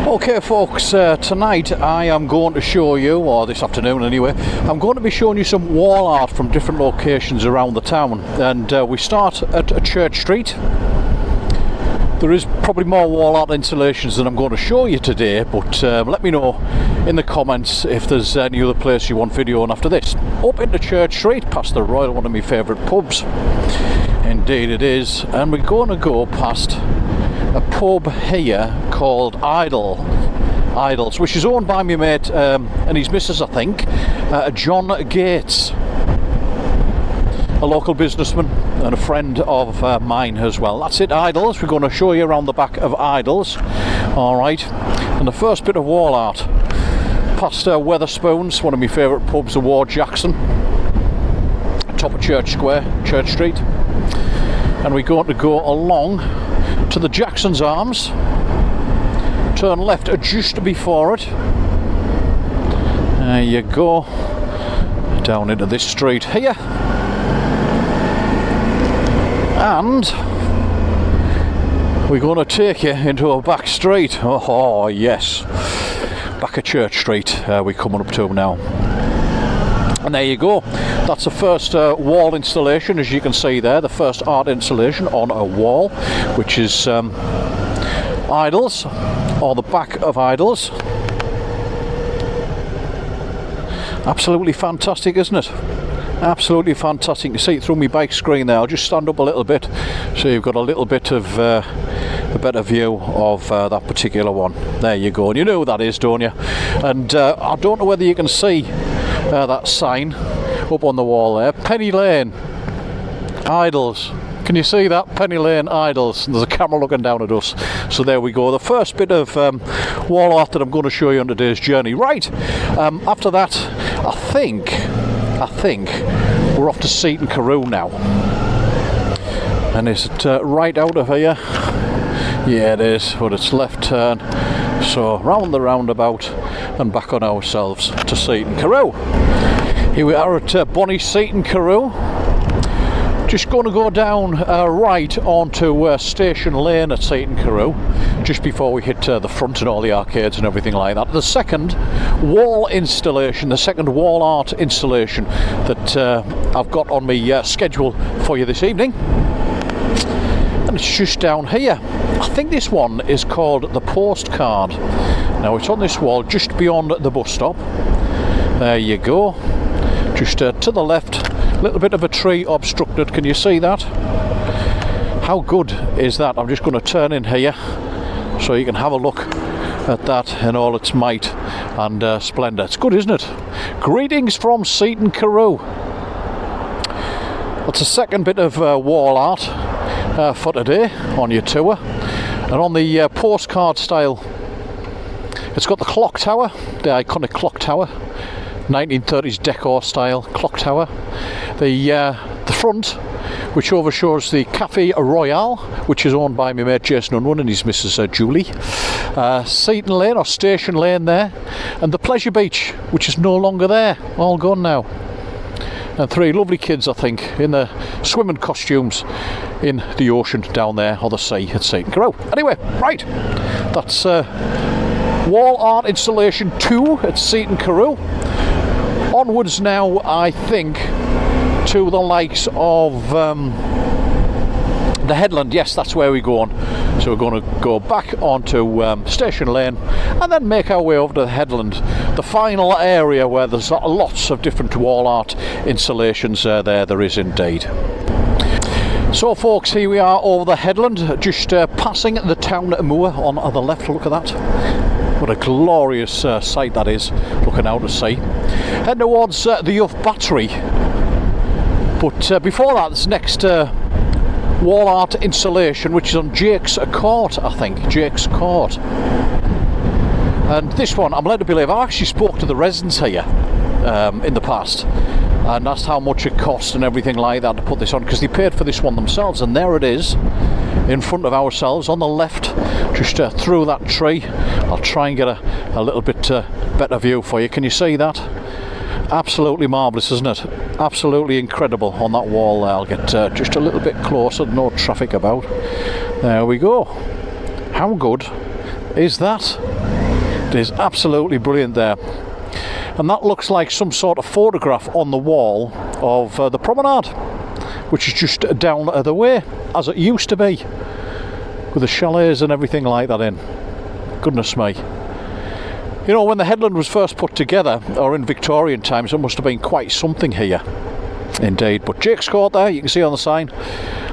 Okay folks, tonight I am going to show you, or this afternoon anyway, I'm going to be showing you some wall art from different locations around the town, and we start at Church Street. There is probably more wall art installations than I'm going to show you today, but let me know in the comments if there's any other place you want video on after this. Up into Church Street, past the Royal, one of my favourite pubs. Indeed it is, and we're going to go past a pub here called Idols, which is owned by my mate and his missus, I think, John Gates, a local businessman and a friend of mine as well. That's it, Idols. We're going to show you around the back of Idols. Alright, and the first bit of wall art, past Weatherspoons, one of my favourite pubs, the Ward Jackson, top of Church Square, Church Street, and we're going to go along to the Jackson's Arms, turn left just before it. There you go, down into this street here, and we're going to take you into a back street. Oh yes, back of Church Street we're coming up to now. And there you go, that's the first wall installation, as you can see there, the first art installation on a wall, which is Idols, or the back of Idols. Absolutely fantastic, isn't it? Absolutely fantastic. You can see it through my bike screen there. I'll just stand up a little bit so you've got a little bit of a better view of that particular one. There you go, and you know who that is, don't you? And I don't know whether you can see that sign up on the wall there, Penny Lane Idols. Can you see that? Penny Lane Idols. And there's a camera looking down at us. So there we go, the first bit of wall art that I'm going to show you on today's journey. Right, after that I think we're off to Seaton Carew now. And is it right out of here? Yeah it is, but it's left turn, so round the roundabout and back on ourselves to Seaton Carew. Here we are at Bonnie Seaton Carew. Just going to go down right onto Station Lane at Seaton Carew, just before we hit the front and all the arcades and everything like that. The second wall installation, the second wall art installation that I've got on my schedule for you this evening. And it's just down here. I think this one is called the Postcard. Now it's on this wall just beyond the bus stop. There you go. Just to the left, a little bit of a tree obstructed. Can you see that? How good is that? I'm just going to turn in here so you can have a look at that in all its might and splendour. It's good, isn't it? Greetings from Seaton Carew. That's the second bit of wall art for today on your tour. And on the postcard style, it's got the clock tower, the iconic clock tower, 1930s decor style clock tower. The front, which overshaws the Cafe Royale, which is owned by my mate Jason Unwin and his missus Julie. Seaton Lane, or Station Lane there, and the Pleasure Beach, which is no longer there, all gone now. And three lovely kids, I think, in their swimming costumes in the ocean down there, or the sea at Seaton Carew. Anyway, right, that's wall art installation 2 at Seaton Carew. Onwards now, I think, to the likes of the Headland. Yes, that's where we're going. So we're going to go back onto Station Lane and then make our way over to the Headland, the final area where there's lots of different wall art installations. There is indeed. So folks, here we are over the Headland, just passing the town moor on the left. Look at that. What a glorious sight that is, looking out to sea. Head towards the Youth Battery. But before that, this next wall art installation, which is on Jake's Court, I think. Jake's Court. And this one, I'm led to believe, I actually spoke to the residents here in the past and asked how much it cost and everything like that to put this on, because they paid for this one themselves. And there it is, in front of ourselves on the left, just through that tree. I'll try and get a little bit better view for you. Can you see that? Absolutely marvellous, isn't it? Absolutely incredible on that wall there. I'll get just a little bit closer, no traffic about. There we go. How good is that? It is absolutely brilliant there. And that looks like some sort of photograph on the wall of the promenade, which is just down the way, as it used to be, with the chalets and everything like that in. Goodness me. You know, when the Headland was first put together, or in Victorian times, it must have been quite something here. Indeed. But Jake's Court there, you can see on the sign.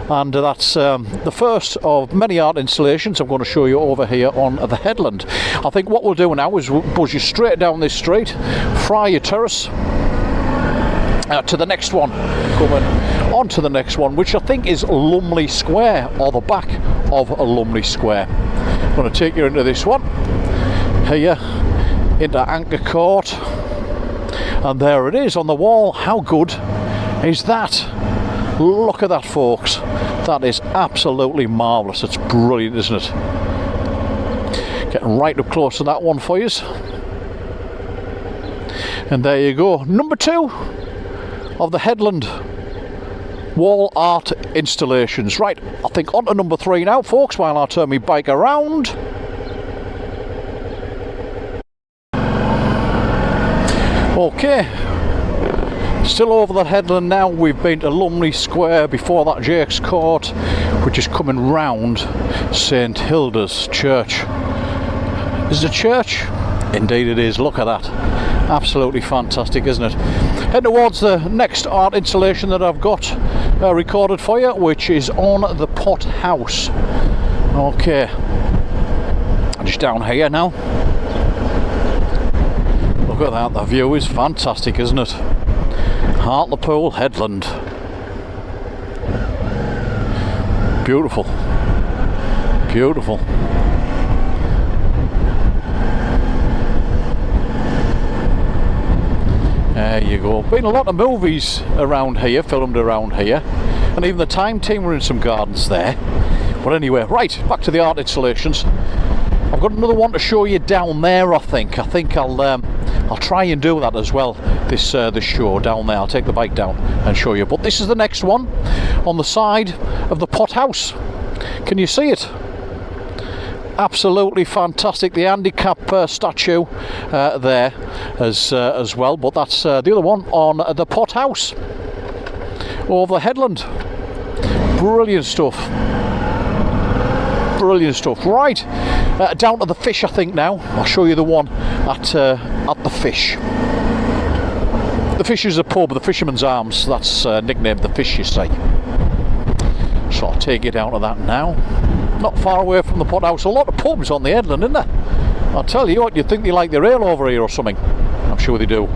And that's the first of many art installations I'm going to show you over here on the Headland. I think what we'll do now is we'll buzz you straight down this street, fry your terrace, to the next one, coming on to the next one, which I think is Lumley Square, or the back of a Lumley Square. I'm going to take you into this one, here, into Anchor Court, and there it is on the wall. How good is that? Look at that, folks. That is absolutely marvellous. It's brilliant, isn't it? Getting right up close to that one for you. And there you go. Number 2 of the Headland wall art installations. Right, I think on to number 3 now, folks, while I turn my bike around. Okay. Still over the Headland now. We've been to Lumley Square, before that Jake's Court, which is coming round St Hilda's Church. Is it a church? Indeed it is, look at that. Absolutely fantastic, isn't it? Head towards the next art installation that I've got recorded for you, which is on the Pot House. Okay, just down here now. Look at that, the view is fantastic, isn't it? Hartlepool Headland. Beautiful. Beautiful. There you go. Been a lot of movies around here, filmed around here, and even the Time team were in some gardens there. But anyway, right, back to the art installations. I've got another one to show you down there, I think. I'll try and do that as well, this show down there. I'll take the bike down and show you. But this is the next one on the side of the Pot House. Can you see it? Absolutely fantastic. The handicap statue there as well. But that's the other one on the Pot House over the Headland. Brilliant stuff. Brilliant stuff. Right, down to the Fish, I think now. I'll show you the one at the Fish. The Fish is a pub, the Fisherman's Arms. That's nicknamed the Fish, you see. So I'll take you down to that now. Not far away from the Pot House. A lot of pubs on the Headland, isn't there? I'll tell you what, you'd think they like their ale over here or something. I'm sure they do.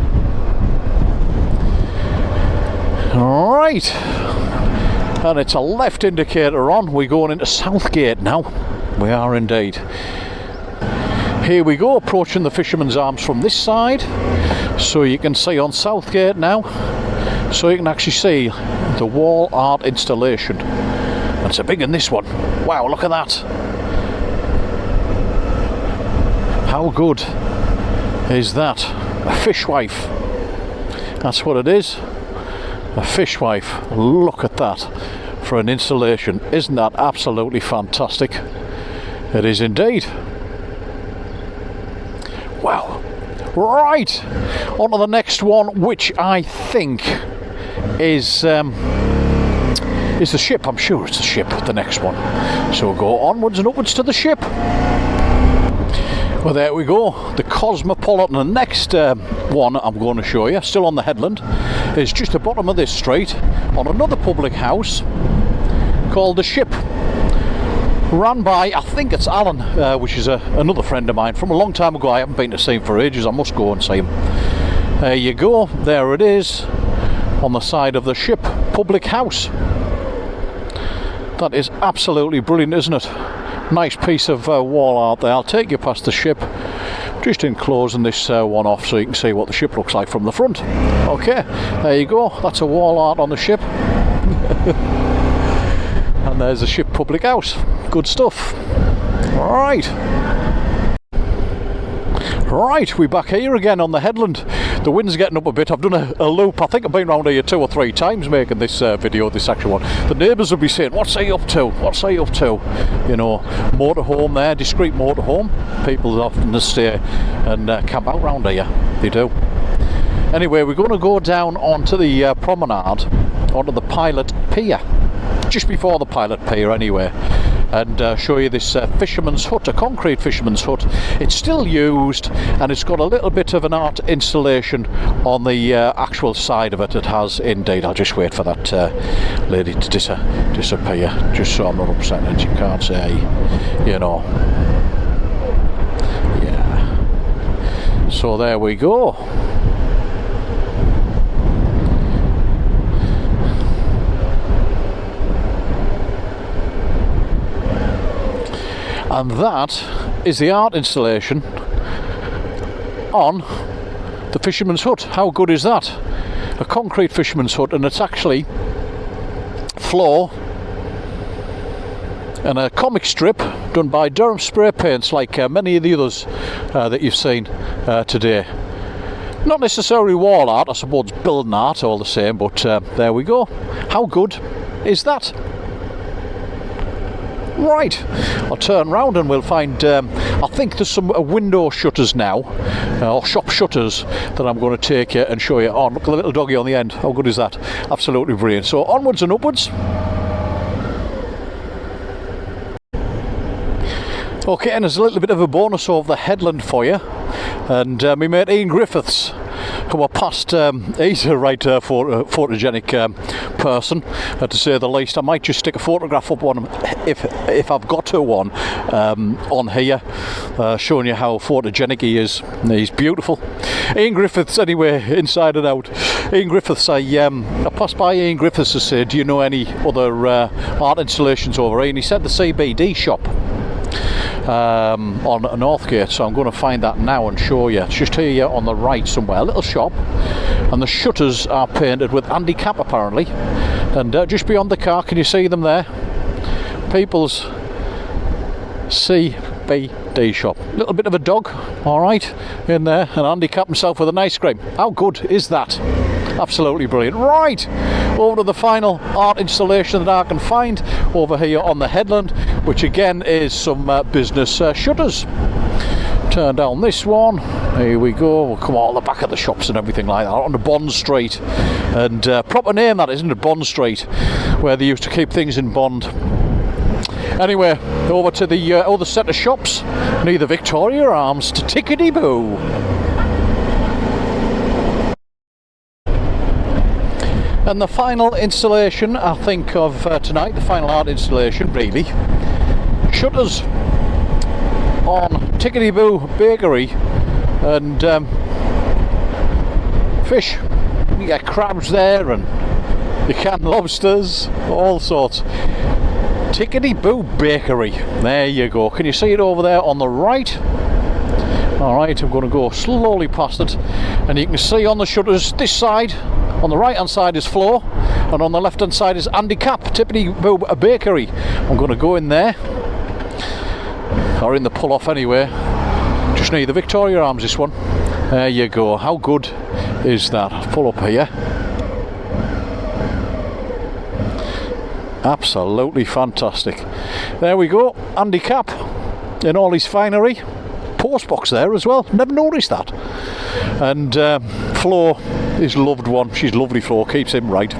Alright. And it's a left indicator on. We're going into Southgate now. We are indeed. Here we go, approaching the Fisherman's Arms from this side. So you can see on Southgate now. So you can actually see the wall art installation. That's a big one, this one. Wow, look at that. How good is that? A fishwife. That's what it is. A fishwife. Look at that for an installation. Isn't that absolutely fantastic? It is indeed. Wow. Right, on to the next one, which I think is the ship. I'm sure it's the ship, the next one. So we'll go onwards and upwards to the ship. Well, there we go, the Cosmopolitan. The next one I'm going to show you, still on the Headland, is just the bottom of this street on another public house called the Ship, run by, I think it's Alan, which is another friend of mine from a long time ago. I haven't been to see him for ages. I must go and see him. There you go, there it is on the side of the Ship public house. That is absolutely brilliant, isn't it? Nice piece of wall art there. I'll take you past the Ship, just enclosing this one off so you can see what the ship looks like from the front. Okay, there you go, that's a wall art on the ship. And there's the Ship public house. Good stuff. Right, we're back here again on the Headland. The wind's getting up a bit. I've done a loop. I think I've been round here 2 or 3 times making this video, this actual one. The neighbours will be saying, what's he up to? What's he up to? You know, motorhome there, discreet motorhome. People often stay and camp out round here. They do. Anyway, we're going to go down onto the promenade, onto the Pilot Pier. Just before the Pilot Pier anyway. And show you this fisherman's hut, a concrete fisherman's hut. It's still used, and it's got a little bit of an art installation on the actual side of it. It has indeed. I'll just wait for that lady to disappear, just so I'm not upset and she can't say, you know. Yeah. So there we go. And that is the art installation on the fisherman's hut. How good is that? A concrete fisherman's hut, and it's actually floor and a comic strip done by Durham Spray Paints, like many of the others that you've seen today. Not necessarily wall art, I suppose building art all the same, but there we go. How good is that? Right, I'll turn round and we'll find, I think there's some window shutters now, or shop shutters, that I'm going to take you and show you. Oh, look at the little doggy on the end. How good is that? Absolutely brilliant. So onwards and upwards. Okay, and there's a little bit of a bonus of the Headland for you. And my mate Ian Griffiths, who I passed, he's a right photogenic person, to say the least. I might just stick a photograph up on him if I've got to one on here, showing you how photogenic he is. He's beautiful. Ian Griffiths, anyway, inside and out. Ian Griffiths, I passed by Ian Griffiths to say, do you know any other art installations over here? And he said the CBD shop on Northgate, so I'm going to find that now and show you. It's just here on the right somewhere, a little shop, and the shutters are painted with handicap apparently. And just beyond the car, can you see them there? People's CBD shop. Little bit of a dog, alright, in there, and handicap himself with an ice cream. How good is that? Absolutely brilliant. Right, over to the final art installation that I can find over here on the Headland, which again is some business shutters. Turn down this one. Here we go. We'll come out the back of the shops and everything like that, on the Bond Street. And proper name that, isn't it? Bond Street, where they used to keep things in Bond. Anyway, over to the other set of shops, near the Victoria Arms to Tickety Boo. And the final installation, I think, of tonight, the final art installation, really, shutters on Tickety Boo Bakery and fish. You get crabs there and you can lobsters, all sorts. Tickety Boo Bakery, there you go. Can you see it over there on the right? Alright, I'm going to go slowly past it, and you can see on the shutters this side, on the right hand side is floor, and on the left hand side is handicap, Tickety Boo Bakery. I'm going to go in there, or in the pull off anyway, just near the Victoria Arms, this one. There you go. How good is that? I'll pull up here. Absolutely fantastic. There we go, handicap in all his finery. Postbox there as well, never noticed that. And Flo, his loved one, she's lovely, Flo, keeps him right.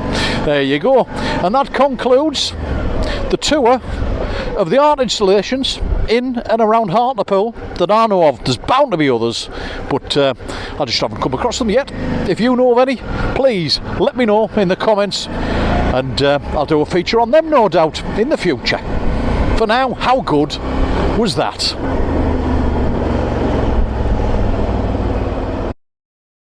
There you go. And that concludes the tour of the art installations in and around Hartlepool that I know of. There's bound to be others, but I just haven't come across them yet. If you know of any, please let me know in the comments, and I'll do a feature on them, no doubt, in the future. For now, how good was that?